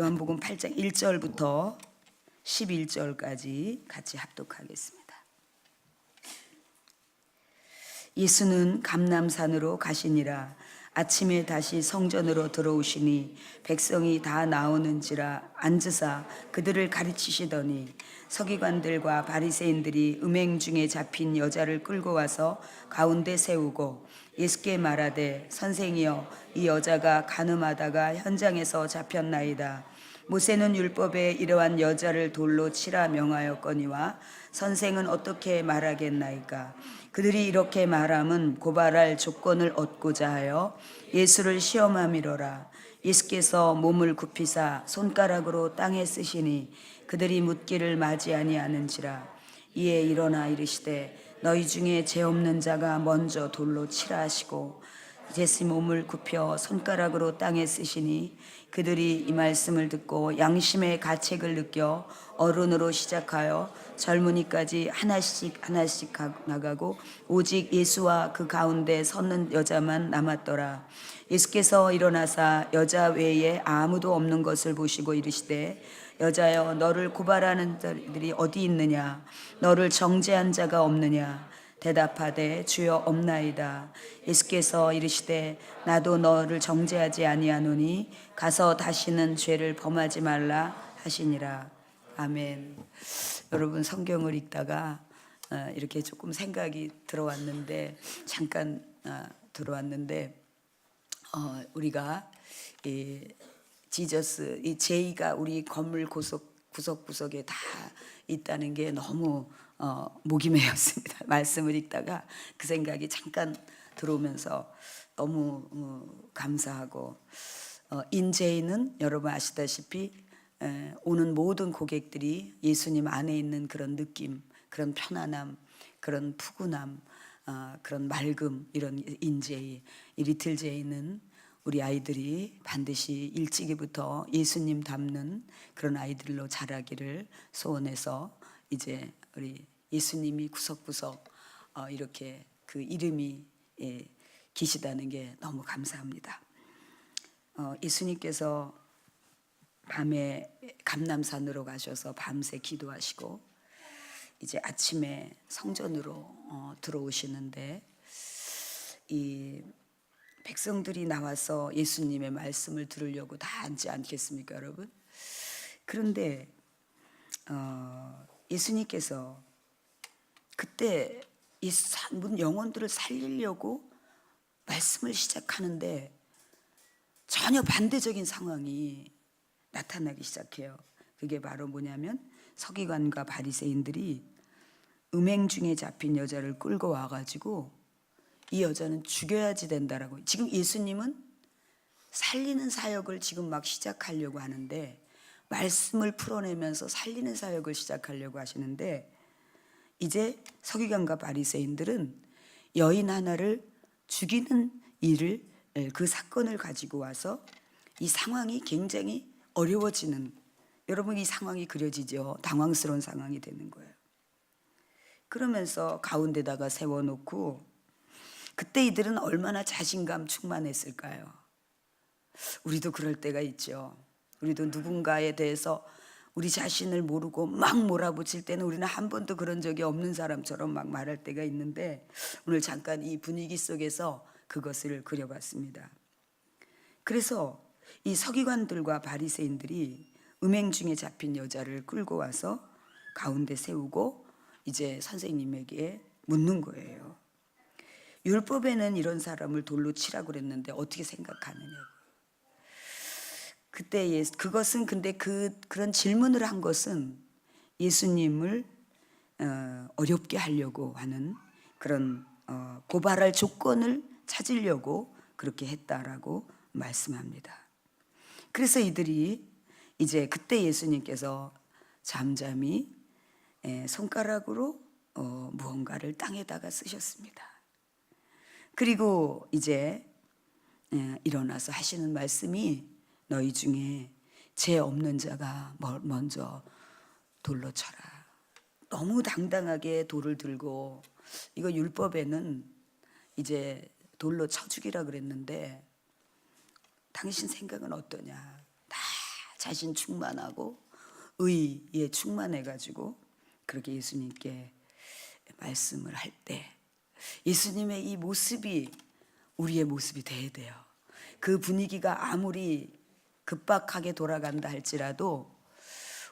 요한복음 8장 1절부터 11절까지 같이 합독하겠습니다. 예수는 감람산으로 가시니라. 아침에 다시 성전으로 들어오시니 백성이 다 나오는지라 앉으사 그들을 가르치시더니 서기관들과 바리새인들이 음행 중에 잡힌 여자를 끌고 와서 가운데 세우고 예수께 말하되 선생이여 이 여자가 간음하다가 현장에서 잡혔나이다. 모세는 율법에 이러한 여자를 돌로 치라 명하였거니와 선생은 어떻게 말하겠나이까. 그들이 이렇게 말함은 고발할 조건을 얻고자 하여 예수를 시험함이로라. 예수께서 몸을 굽히사 손가락으로 땅에 쓰시니 그들이 묻기를 맞이 아니하는지라. 이에 일어나 이르시되 너희 중에 죄 없는 자가 먼저 돌로 치라 하시고 예수 몸을 굽혀 손가락으로 땅에 쓰시니 그들이 이 말씀을 듣고 양심의 가책을 느껴 어른으로 시작하여 젊은이까지 하나씩 하나씩 나가고 오직 예수와 그 가운데 섰는 여자만 남았더라. 예수께서 일어나사 여자 외에 아무도 없는 것을 보시고 이르시되 여자여 너를 고발하는 자들이 어디 있느냐 너를 정죄한 자가 없느냐 대답하되 주여 없나이다. 예수께서 이르시되 나도 너를 정죄하지 아니하노니 가서 다시는 죄를 범하지 말라 하시니라. 아멘. 여러분 성경을 읽다가 이렇게 조금 생각이 들어왔는데 잠깐 들어왔는데 우리가 이 지저스 이 제이가 우리 건물 구석구석에 다 있다는 게 너무 목이 메였습니다. 말씀을 읽다가 그 생각이 잠깐 들어오면서 너무 감사하고 인제이는 여러분 아시다시피 오는 모든 고객들이 예수님 안에 있는 그런 느낌, 그런 편안함, 그런 푸근함, 그런 맑음, 이런 인제이, 이 리틀 제이는 우리 아이들이 반드시 일찍이부터 예수님 닮는 그런 아이들로 자라기를 소원해서 이제 우리 예수님이 구석구석 이렇게 그 이름이 기시다는 게 너무 감사합니다. 예수님께서 밤에 감람산으로 가셔서 밤새 기도하시고 이제 아침에 성전으로 들어오시는데 이 백성들이 나와서 예수님의 말씀을 들으려고 다 앉지 않겠습니까, 여러분? 그런데 예수님께서 그때 이 영혼들을 살리려고 말씀을 시작하는데 전혀 반대적인 상황이 나타나기 시작해요. 그게 바로 뭐냐면 서기관과 바리새인들이 음행 중에 잡힌 여자를 끌고 와가지고 이 여자는 죽여야지 된다라고. 지금 예수님은 살리는 사역을 지금 막 시작하려고 하는데 말씀을 풀어내면서 살리는 사역을 시작하려고 하시는데 이제 서기관과 바리새인들은 여인 하나를 죽이는 일을 그 사건을 가지고 와서 이 상황이 굉장히 어려워지는, 여러분 이 상황이 그려지죠. 당황스러운 상황이 되는 거예요. 그러면서 가운데다가 세워놓고 그때 이들은 얼마나 자신감 충만했을까요? 우리도 그럴 때가 있죠. 우리도 누군가에 대해서 우리 자신을 모르고 막 몰아붙일 때는 우리는 한 번도 그런 적이 없는 사람처럼 막 말할 때가 있는데 오늘 잠깐 이 분위기 속에서 그것을 그려봤습니다. 그래서 이 서기관들과 바리새인들이 음행 중에 잡힌 여자를 끌고 와서 가운데 세우고 이제 선생님에게 묻는 거예요. 율법에는 이런 사람을 돌로 치라고 그랬는데 어떻게 생각하느냐고. 그때 그것은 근데 그런 질문을 한 것은 예수님을 어렵게 하려고 하는 그런 고발할 조건을 찾으려고 그렇게 했다라고 말씀합니다. 그래서 이들이 이제 그때 예수님께서 잠잠히 손가락으로 무언가를 땅에다가 쓰셨습니다. 그리고 이제 일어나서 하시는 말씀이 너희 중에 죄 없는 자가 먼저 돌로 쳐라. 너무 당당하게 돌을 들고, 이거 율법에는 이제 돌로 쳐 죽이라 그랬는데 당신 생각은 어떠냐? 다 자신 충만하고 의에 충만해가지고 그렇게 예수님께 말씀을 할 때 예수님의 이 모습이 우리의 모습이 돼야 돼요. 그 분위기가 아무리 급박하게 돌아간다 할지라도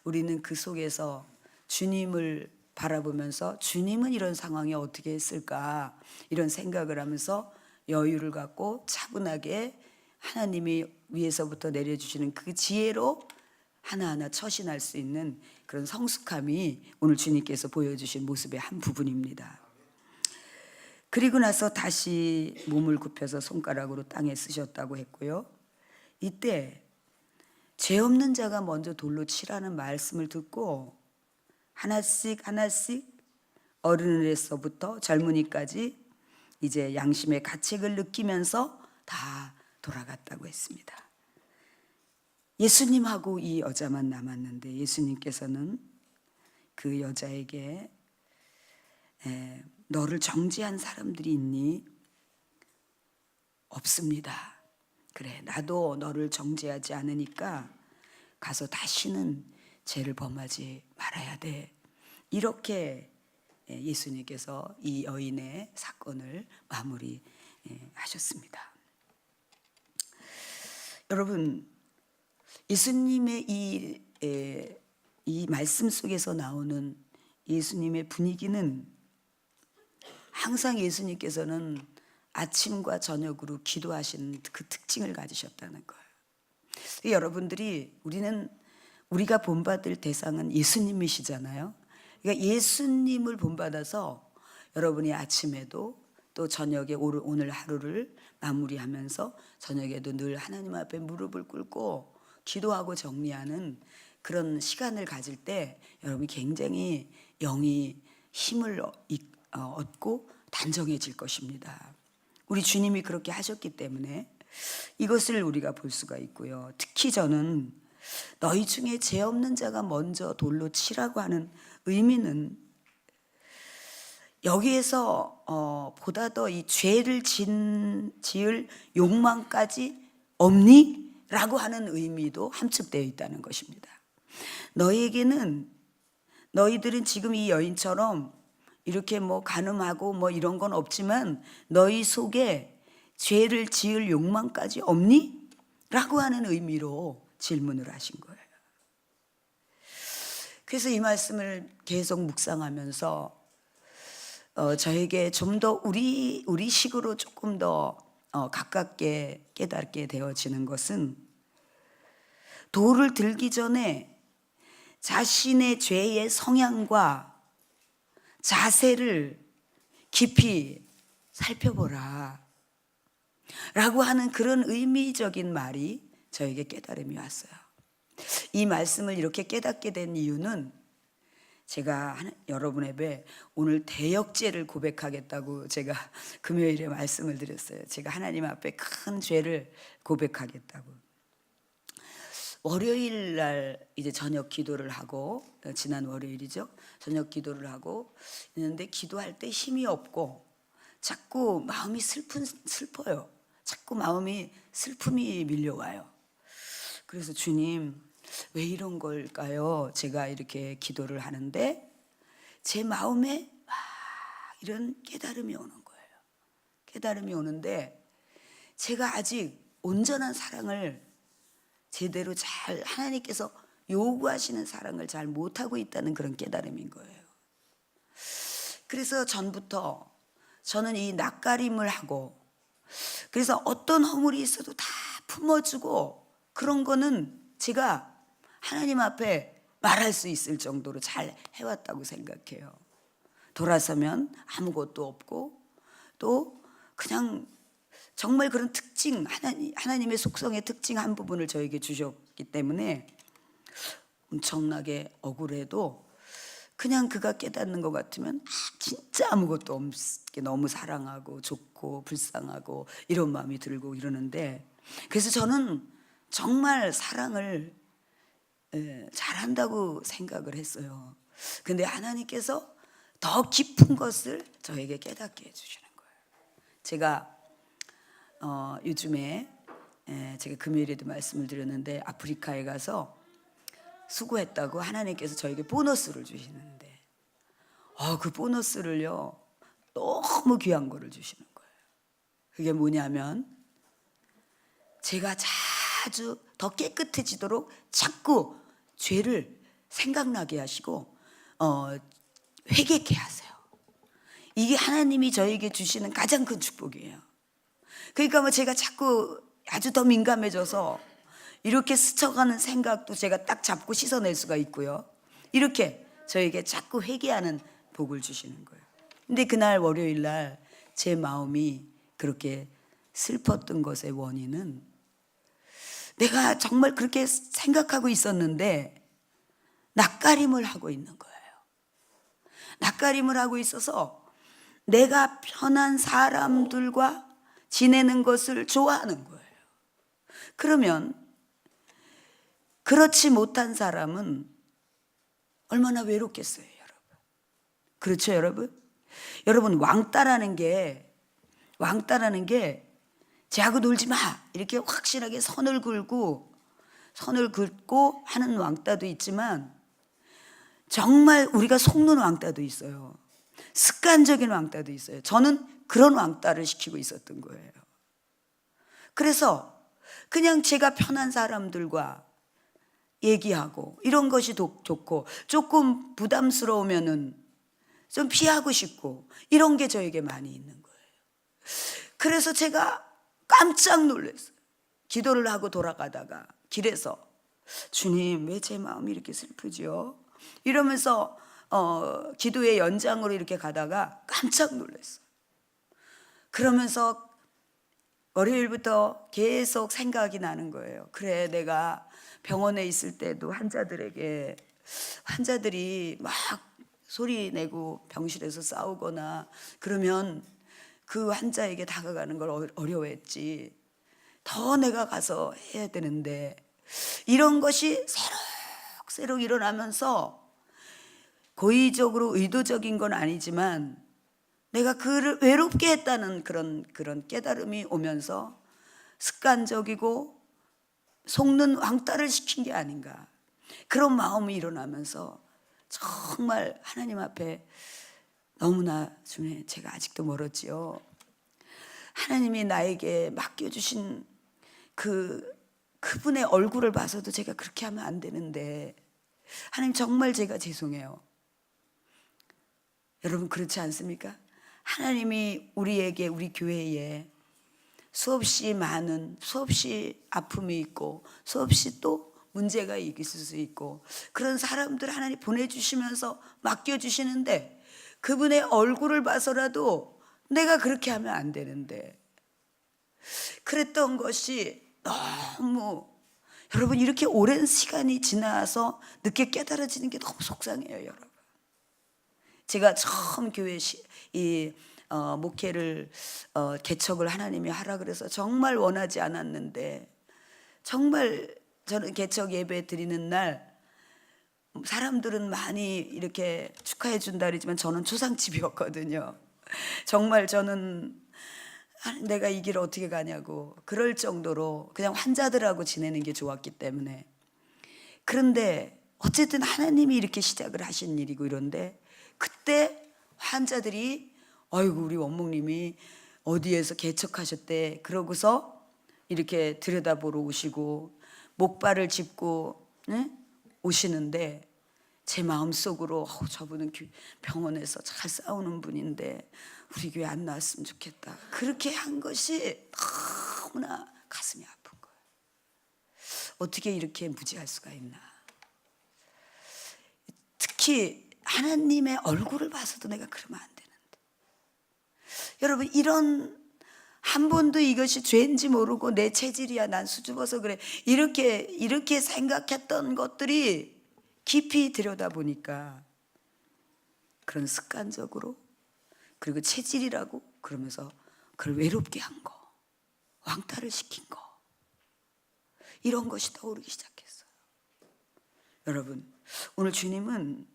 우리는 그 속에서 주님을 바라보면서 주님은 이런 상황에 어떻게 했을까 이런 생각을 하면서 여유를 갖고 차분하게 하나님이 위에서부터 내려주시는 그 지혜로 하나하나 처신할 수 있는 그런 성숙함이 오늘 주님께서 보여주신 모습의 한 부분입니다. 그리고 나서 다시 몸을 굽혀서 손가락으로 땅에 쓰셨다고 했고요. 이때 죄 없는 자가 먼저 돌로 치라는 말씀을 듣고 하나씩 하나씩 어른에서부터 젊은이까지 이제 양심의 가책을 느끼면서 다 돌아갔다고 했습니다. 예수님하고 이 여자만 남았는데 예수님께서는 그 여자에게 너를 정죄한 사람들이 있니? 없습니다. 그래, 나도 너를 정죄하지 않으니까 가서 다시는 죄를 범하지 말아야 돼. 이렇게 예수님께서 이 여인의 사건을 마무리하셨습니다. 여러분, 예수님의 이 말씀 속에서 나오는 예수님의 분위기는 항상 예수님께서는 아침과 저녁으로 기도하시는 그 특징을 가지셨다는 거예요. 여러분들이 우리가 본받을 대상은 예수님이시잖아요. 그러니까 예수님을 본받아서 여러분이 아침에도 또 저녁에 오늘 하루를 마무리하면서 저녁에도 늘 하나님 앞에 무릎을 꿇고 기도하고 정리하는 그런 시간을 가질 때 여러분이 굉장히 영이 힘을 얻고 단정해질 것입니다. 우리 주님이 그렇게 하셨기 때문에 이것을 우리가 볼 수가 있고요. 특히 저는 너희 중에 죄 없는 자가 먼저 돌로 치라고 하는 의미는 여기에서 보다 더 이 죄를 지을 욕망까지 없니? 라고 하는 의미도 함축되어 있다는 것입니다. 너희들은 지금 이 여인처럼 이렇게 간음하고 이런 건 없지만 너희 속에 죄를 지을 욕망까지 없니? 라고 하는 의미로 질문을 하신 거예요. 그래서 이 말씀을 계속 묵상하면서 저에게 좀 더 우리 식으로 조금 더 가깝게 깨닫게 되어지는 것은 돌을 들기 전에 자신의 죄의 성향과 자세를 깊이 살펴보라 라고 하는 그런 의미적인 말이 저에게 깨달음이 왔어요. 이 말씀을 이렇게 깨닫게 된 이유는 제가 여러분에게 오늘 대역죄를 고백하겠다고 제가 금요일에 말씀을 드렸어요. 제가 하나님 앞에 큰 죄를 고백하겠다고. 월요일 날 이제 저녁 기도를 하고, 지난 월요일이죠. 저녁 기도를 하고 있는데 기도할 때 힘이 없고 자꾸 마음이 슬퍼요. 자꾸 마음이 슬픔이 밀려와요. 그래서 주님, 왜 이런 걸까요? 제가 이렇게 기도를 하는데 제 마음에 막 이런 깨달음이 오는 거예요. 깨달음이 오는데 제가 아직 온전한 사랑을 제대로 잘 하나님께서 요구하시는 사랑을 잘 못하고 있다는 그런 깨달음인 거예요. 그래서 전부터 저는 이 낯가림을 하고, 그래서 어떤 허물이 있어도 다 품어주고, 그런 거는 제가 하나님 앞에 말할 수 있을 정도로 잘 해왔다고 생각해요. 돌아서면 아무것도 없고 또 그냥 정말 그런 특징, 하나님의 속성의 특징 한 부분을 저에게 주셨기 때문에 엄청나게 억울해도 그냥 그가 깨닫는 것 같으면 진짜 아무것도 없게 너무 사랑하고 좋고 불쌍하고 이런 마음이 들고 이러는데, 그래서 저는 정말 사랑을 잘한다고 생각을 했어요. 근데 하나님께서 더 깊은 것을 저에게 깨닫게 해주시는 거예요. 제가 요즘에 제가 금요일에도 말씀을 드렸는데 아프리카에 가서 수고했다고 하나님께서 저에게 보너스를 주시는데 그 보너스를요 너무 귀한 거를 주시는 거예요. 그게 뭐냐면 제가 자주 더 깨끗해지도록 자꾸 죄를 생각나게 하시고 회개케 하세요. 이게 하나님이 저에게 주시는 가장 큰 축복이에요. 그러니까 제가 자꾸 아주 더 민감해져서 이렇게 스쳐가는 생각도 제가 딱 잡고 씻어낼 수가 있고요. 이렇게 저에게 자꾸 회개하는 복을 주시는 거예요. 근데 그날 월요일 날 제 마음이 그렇게 슬펐던 것의 원인은 내가 정말 그렇게 생각하고 있었는데 낯가림을 하고 있는 거예요. 낯가림을 하고 있어서 내가 편한 사람들과 지내는 것을 좋아하는 거예요. 그러면 그렇지 못한 사람은 얼마나 외롭겠어요, 여러분. 그렇죠, 여러분? 여러분, 왕따라는 게 쟤하고 놀지 마 이렇게 확실하게 선을 긋고 하는 왕따도 있지만, 정말 우리가 속는 왕따도 있어요. 습관적인 왕따도 있어요. 저는 그런 왕따를 시키고 있었던 거예요. 그래서 그냥 제가 편한 사람들과 얘기하고 이런 것이 좋고, 조금 부담스러우면은 좀 피하고 싶고, 이런 게 저에게 많이 있는 거예요. 그래서 제가 깜짝 놀랐어요. 기도를 하고 돌아가다가 길에서 주님, 왜 제 마음이 이렇게 슬프지요? 이러면서 기도의 연장으로 이렇게 가다가 깜짝 놀랐어요. 그러면서 월요일부터 계속 생각이 나는 거예요. 그래, 내가 병원에 있을 때도 환자들이 막 소리 내고 병실에서 싸우거나 그러면 그 환자에게 다가가는 걸 어려워했지. 더 내가 가서 해야 되는데, 이런 것이 새록새록 일어나면서 고의적으로 의도적인 건 아니지만 내가 그를 외롭게 했다는 그런 깨달음이 오면서 습관적이고 속는 왕따를 시킨 게 아닌가, 그런 마음이 일어나면서 정말 하나님 앞에 너무나 주님, 제가 아직도 멀었지요. 하나님이 나에게 맡겨주신 그분의 얼굴을 봐서도 제가 그렇게 하면 안 되는데, 하나님 정말 제가 죄송해요. 여러분, 그렇지 않습니까? 하나님이 우리에게, 우리 교회에 수없이 아픔이 있고 수없이 또 문제가 있을 수 있고, 그런 사람들 하나님 보내주시면서 맡겨주시는데, 그분의 얼굴을 봐서라도 내가 그렇게 하면 안 되는데, 그랬던 것이 너무, 여러분, 이렇게 오랜 시간이 지나서 늦게 깨달아지는 게 너무 속상해요, 여러분. 제가 처음 교회 목회를 개척을 하나님이 하라 그래서 정말 원하지 않았는데, 정말 저는 개척 예배 드리는 날 사람들은 많이 이렇게 축하해 준다 그러지만 저는 초상집이었거든요. 정말 저는 내가 이 길을 어떻게 가냐고 그럴 정도로 그냥 환자들하고 지내는 게 좋았기 때문에. 그런데 어쨌든 하나님이 이렇게 시작을 하신 일이고 이런데, 그때 환자들이 아이고, 우리 원목님이 어디에서 개척하셨대 그러고서 이렇게 들여다보러 오시고 목발을 짚고 오시는데, 제 마음속으로 저분은 병원에서 잘 싸우는 분인데 우리 교회 안 나왔으면 좋겠다, 그렇게 한 것이 너무나 가슴이 아픈 거예요. 어떻게 이렇게 무지할 수가 있나. 특히 하나님의 얼굴을 봐서도 내가 그러면 안 되는데, 여러분, 이런 한 번도 이것이 죄인지 모르고 내 체질이야, 난 수줍어서 그래, 이렇게 생각했던 것들이 깊이 들여다보니까 그런 습관적으로, 그리고 체질이라고 그러면서 그걸 외롭게 한 거, 왕따를 시킨 거, 이런 것이 떠오르기 시작했어요. 여러분, 오늘 주님은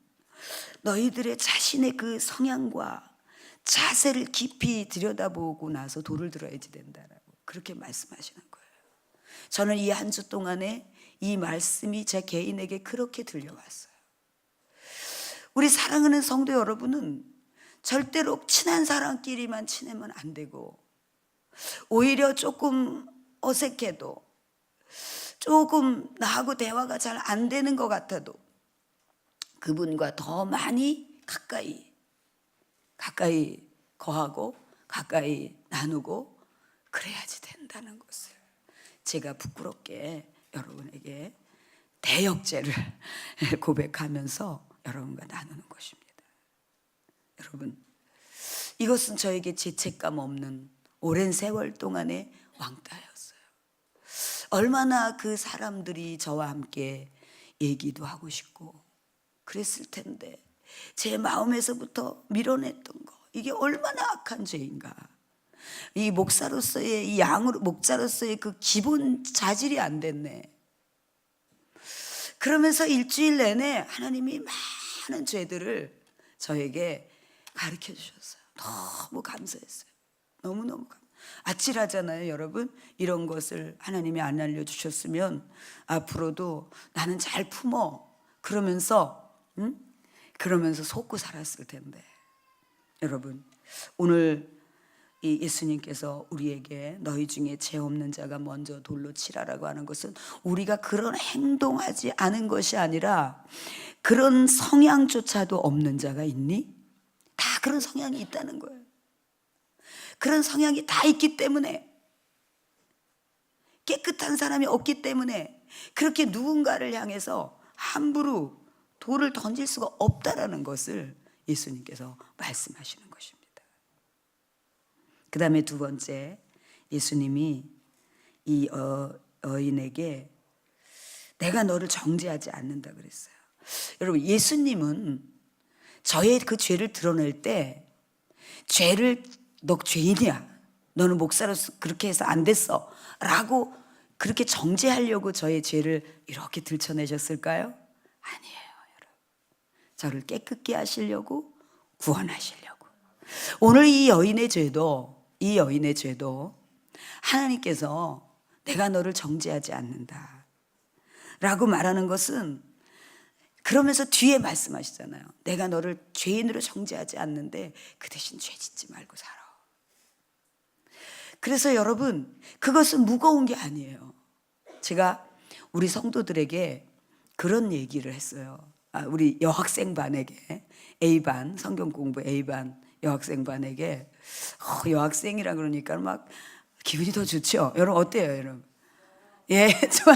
너희들의 자신의 그 성향과 자세를 깊이 들여다보고 나서 돌을 들어야지 된다라고 그렇게 말씀하시는 거예요. 저는 이 한 주 동안에 이 말씀이 제 개인에게 그렇게 들려왔어요. 우리 사랑하는 성도 여러분은 절대로 친한 사람끼리만 친하면 안 되고, 오히려 조금 어색해도, 조금 나하고 대화가 잘 안 되는 것 같아도 그분과 더 많이 가까이 거하고 가까이 나누고 그래야지 된다는 것을 제가 부끄럽게 여러분에게 대역죄를 고백하면서 여러분과 나누는 것입니다. 여러분, 이것은 저에게 죄책감 없는 오랜 세월 동안의 왕따였어요. 얼마나 그 사람들이 저와 함께 얘기도 하고 싶고 그랬을 텐데, 제 마음에서부터 밀어냈던 거, 이게 얼마나 악한 죄인가. 이 목사로서의 이 양으로 목자로서의 그 기본 자질이 안 됐네. 그러면서 일주일 내내 하나님이 많은 죄들을 저에게 가르쳐 주셨어요. 너무 감사했어요. 너무너무 아찔하잖아요, 여러분. 이런 것을 하나님이 안 알려주셨으면 앞으로도 나는 잘 품어 그러면서 그러면서 속고 살았을 텐데. 여러분, 오늘 이 예수님께서 우리에게 너희 중에 죄 없는 자가 먼저 돌로 치라라고 하는 것은 우리가 그런 행동하지 않은 것이 아니라 그런 성향조차도 없는 자가 있니? 다 그런 성향이 있다는 거예요. 그런 성향이 다 있기 때문에, 깨끗한 사람이 없기 때문에 그렇게 누군가를 향해서 함부로 돌을 던질 수가 없다라는 것을 예수님께서 말씀하시는 것입니다. 그 다음에 두 번째, 예수님이 이 여인에게 내가 너를 정죄하지 않는다 그랬어요. 여러분, 예수님은 저의 그 죄를 드러낼 때 죄를 너 죄인이야, 너는 목사로서 그렇게 해서 안 됐어 라고 그렇게 정죄하려고 저의 죄를 이렇게 들춰내셨을까요? 아니에요, 여러분. 저를 깨끗게 하시려고, 구원하시려고. 오늘 이 여인의 죄도 하나님께서 내가 너를 정죄하지 않는다 라고 말하는 것은, 그러면서 뒤에 말씀하시잖아요. 내가 너를 죄인으로 정죄하지 않는데 그 대신 죄 짓지 말고 살아. 그래서 여러분, 그것은 무거운 게 아니에요. 제가 우리 성도들에게 그런 얘기를 했어요. 우리 여학생 반에게, A반, 성경 공부 A반 여학생 반에게, 여학생이라 그러니까 막 기분이 더 좋죠. 여러분 어때요, 여러분? 예, 좋아.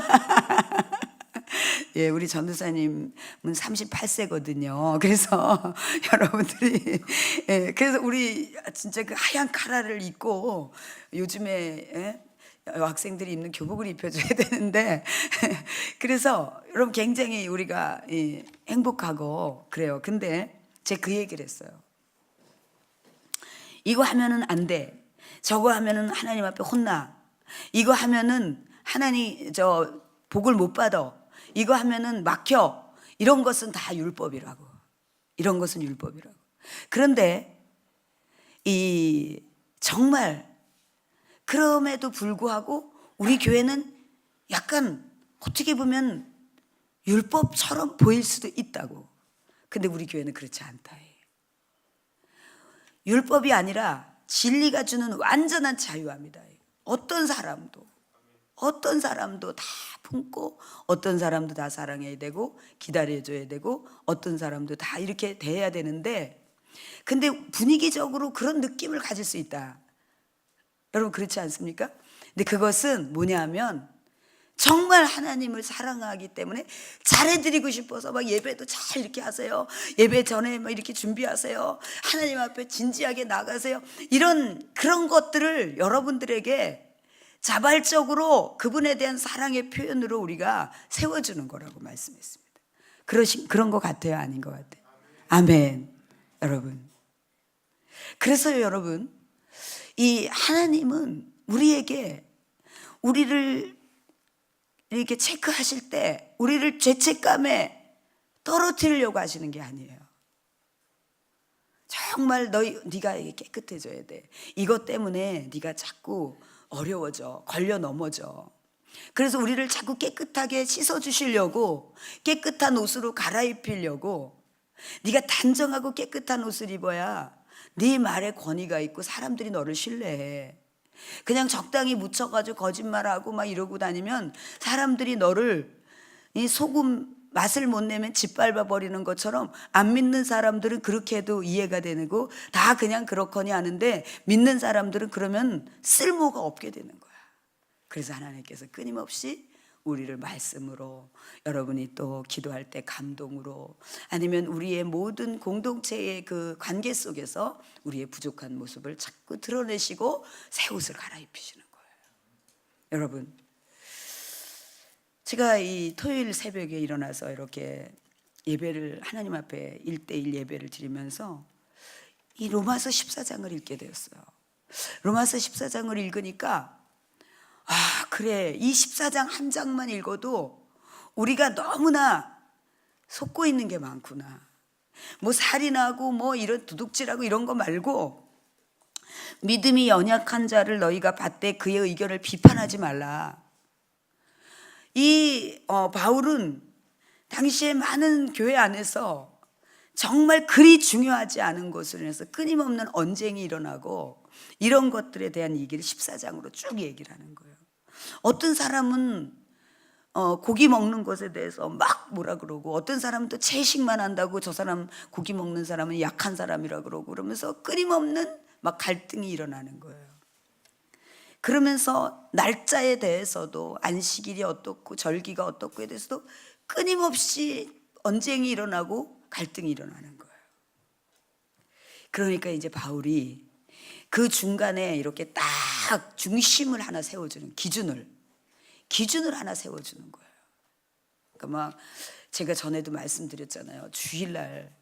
예, 우리 전도사님은 38세거든요. 그래서 여러분들이, 예, 그래서 우리 진짜 그 하얀 카라를 입고 요즘에 학생들이 입는 교복을 입혀줘야 되는데, 그래서 여러분 굉장히 우리가 행복하고 그래요. 근데 제가 그 얘기를 했어요. 이거 하면은 안 돼. 저거 하면은 하나님 앞에 혼나. 이거 하면은 하나님 복을 못 받아. 이거 하면은 막혀. 이런 것은 다 율법이라고. 이런 것은 율법이라고. 그런데 정말 그럼에도 불구하고 우리 교회는 약간 어떻게 보면 율법처럼 보일 수도 있다고. 근데 우리 교회는 그렇지 않다. 율법이 아니라 진리가 주는 완전한 자유합니다. 어떤 사람도 다 품고, 어떤 사람도 다 사랑해야 되고 기다려줘야 되고, 어떤 사람도 다 이렇게 대해야 되는데, 근데 분위기적으로 그런 느낌을 가질 수 있다. 여러분 그렇지 않습니까? 근데 그것은 뭐냐 하면 정말 하나님을 사랑하기 때문에 잘해드리고 싶어서 막 예배도 잘 이렇게 하세요. 예배 전에 막 이렇게 준비하세요. 하나님 앞에 진지하게 나가세요. 그런 것들을 여러분들에게 자발적으로 그분에 대한 사랑의 표현으로 우리가 세워주는 거라고 말씀했습니다. 그런 것 같아요, 아닌 것 같아요? 아멘. 여러분, 그래서요, 여러분, 이 하나님은 우리를 이렇게 체크하실 때 우리를 죄책감에 떨어뜨리려고 하시는 게 아니에요. 정말 네가 깨끗해져야 돼. 이것 때문에 네가 자꾸 어려워져, 걸려 넘어져. 그래서 우리를 자꾸 깨끗하게 씻어주시려고, 깨끗한 옷으로 갈아입히려고, 네가 단정하고 깨끗한 옷을 입어야 네 말에 권위가 있고 사람들이 너를 신뢰해. 그냥 적당히 묻혀가지고 거짓말하고 막 이러고 다니면 사람들이 너를 이 소금 맛을 못 내면 짓밟아 버리는 것처럼, 안 믿는 사람들은 그렇게 해도 이해가 되고 다 그냥 그렇거니 하는데, 믿는 사람들은 그러면 쓸모가 없게 되는 거야. 그래서 하나님께서 끊임없이 우리를 말씀으로, 여러분이 또 기도할 때 감동으로, 아니면 우리의 모든 공동체의 그 관계 속에서 우리의 부족한 모습을 자꾸 드러내시고 새 옷을 갈아입히시는 거예요. 여러분, 제가 이 토요일 새벽에 일어나서 이렇게 예배를, 하나님 앞에 1대1 예배를 드리면서 이 로마서 14장을 읽게 되었어요. 로마서 14장을 읽으니까 아, 그래. 이 14장 한 장만 읽어도 우리가 너무나 속고 있는 게 많구나. 뭐 살인하고 뭐 이런 도둑질하고 이런 거 말고 믿음이 연약한 자를 너희가 받되 그의 의견을 비판하지 말라. 이 바울은 당시에 많은 교회 안에서 정말 그리 중요하지 않은 것을 위해서 끊임없는 언쟁이 일어나고 이런 것들에 대한 얘기를 14장으로 쭉 얘기를 하는 거예요. 어떤 사람은 고기 먹는 것에 대해서 막 뭐라 그러고, 어떤 사람은 또 채식만 한다고 저 사람 고기 먹는 사람은 약한 사람이라 그러고, 그러면서 끊임없는 막 갈등이 일어나는 거예요. 그러면서 날짜에 대해서도 안식일이 어떻고 절기가 어떻고에 대해서도 끊임없이 언쟁이 일어나고 갈등이 일어나는 거예요. 그러니까 이제 바울이 그 중간에 이렇게 딱 중심을 하나 세워주는 기준을 하나 세워주는 거예요. 그러니까 막 제가 전에도 말씀드렸잖아요. 주일날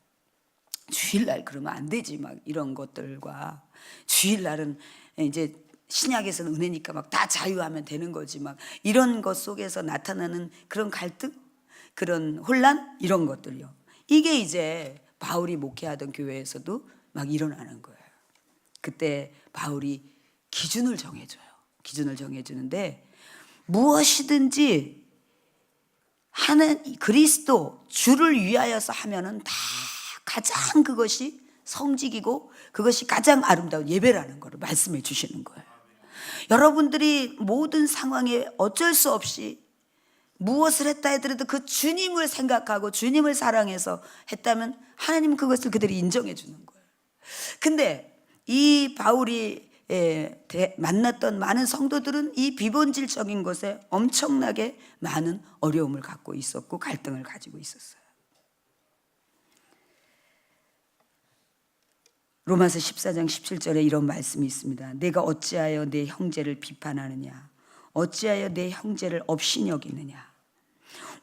그러면 안 되지, 막 이런 것들과, 주일날은 이제 신약에서는 은혜니까 막 다 자유하면 되는 거지, 막 이런 것 속에서 나타나는 그런 갈등, 그런 혼란, 이런 것들요. 이게 이제 바울이 목회하던 교회에서도 막 일어나는 거예요. 그때 바울이 기준을 정해줘요. 기준을 정해주는데, 무엇이든지 그리스도 주를 위하여서 하면은 다 가장 그것이 성직이고 그것이 가장 아름다운 예배라는 것을 말씀해 주시는 거예요. 여러분들이 모든 상황에 어쩔 수 없이 무엇을 했다 하더라도 그 주님을 생각하고 주님을 사랑해서 했다면 하나님은 그것을 그대로 인정해 주는 거예요. 근데 이 바울이 만났던 많은 성도들은 이 비본질적인 것에 엄청나게 많은 어려움을 갖고 있었고 갈등을 가지고 있었어요. 로마서 14장 17절에 이런 말씀이 있습니다. 내가 어찌하여 내 형제를 비판하느냐, 어찌하여 내 형제를 업신여기느냐.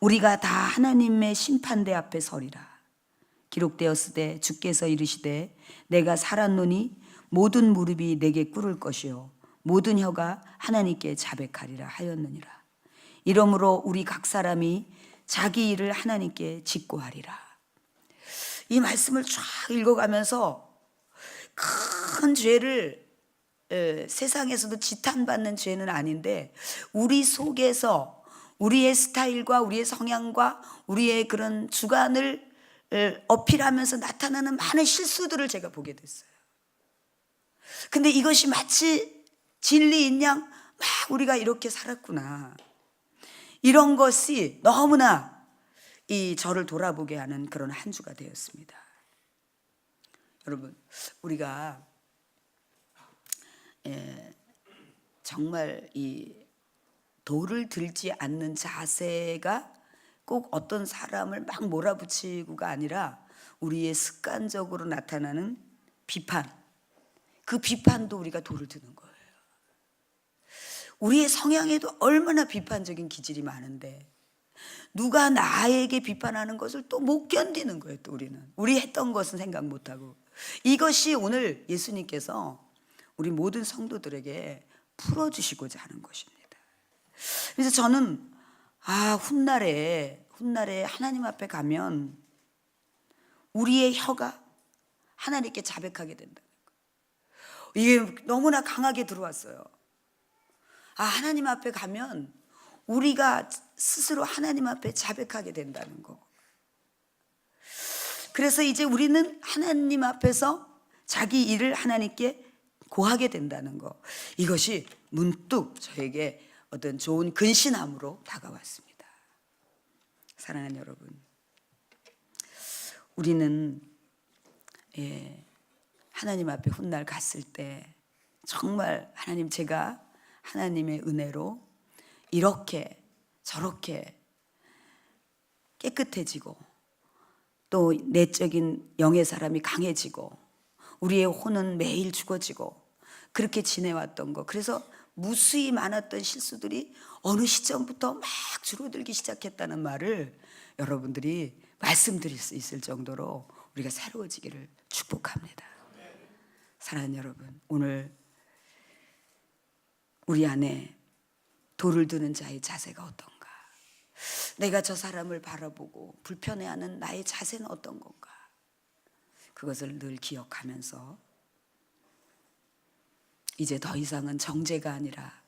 우리가 다 하나님의 심판대 앞에 서리라. 기록되었으되 주께서 이르시되 내가 살았노니 모든 무릎이 내게 꿇을 것이요 모든 혀가 하나님께 자백하리라 하였느니라. 이러므로 우리 각 사람이 자기 일을 하나님께 직고하리라. 이 말씀을 쫙 읽어가면서 큰 죄를, 세상에서도 지탄받는 죄는 아닌데 우리 속에서 우리의 스타일과 우리의 성향과 우리의 그런 주관을 어필하면서 나타나는 많은 실수들을 제가 보게 됐어요. 근데 이것이 마치 진리인 양 막 우리가 이렇게 살았구나, 이런 것이 너무나 이 저를 돌아보게 하는 그런 한 주가 되었습니다. 여러분, 우리가 정말 이 돌을 들지 않는 자세가 꼭 어떤 사람을 막 몰아붙이고가 아니라 우리의 습관적으로 나타나는 비판, 그 비판도 우리가 돌을 드는 거예요. 우리의 성향에도 얼마나 비판적인 기질이 많은데 누가 나에게 비판하는 것을 또 못 견디는 거예요. 또 우리 했던 것은 생각 못하고. 이것이 오늘 예수님께서 우리 모든 성도들에게 풀어주시고자 하는 것입니다. 그래서 저는 훗날에 하나님 앞에 가면 우리의 혀가 하나님께 자백하게 된다는 거예요. 이게 너무나 강하게 들어왔어요. 하나님 앞에 가면 우리가 스스로 하나님 앞에 자백하게 된다는 거. 그래서 이제 우리는 하나님 앞에서 자기 일을 하나님께 고하게 된다는 거. 이것이 문득 저에게 어떤 좋은 근신함으로 다가왔습니다. 사랑하는 여러분, 우리는 하나님 앞에 훗날 갔을 때 정말 하나님, 제가 하나님의 은혜로 이렇게 저렇게 깨끗해지고 또 내적인 영의 사람이 강해지고 우리의 혼은 매일 죽어지고 그렇게 지내왔던 거, 그래서 무수히 많았던 실수들이 어느 시점부터 막 줄어들기 시작했다는 말을 여러분들이 말씀드릴 수 있을 정도로 우리가 새로워지기를 축복합니다. 사랑하는 여러분, 오늘 우리 안에 돌을 드는 자의 자세가 어떤가? 내가 저 사람을 바라보고 불편해하는 나의 자세는 어떤 건가? 그것을 늘 기억하면서 이제 더 이상은 정죄가 아니라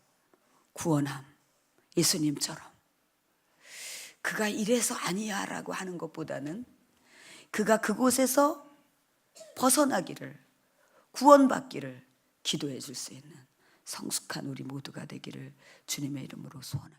구원함, 예수님처럼 그가 이래서 아니야 라고 하는 것보다는 그가 그곳에서 벗어나기를, 구원받기를 기도해 줄 수 있는 성숙한 우리 모두가 되기를 주님의 이름으로 소원합니다.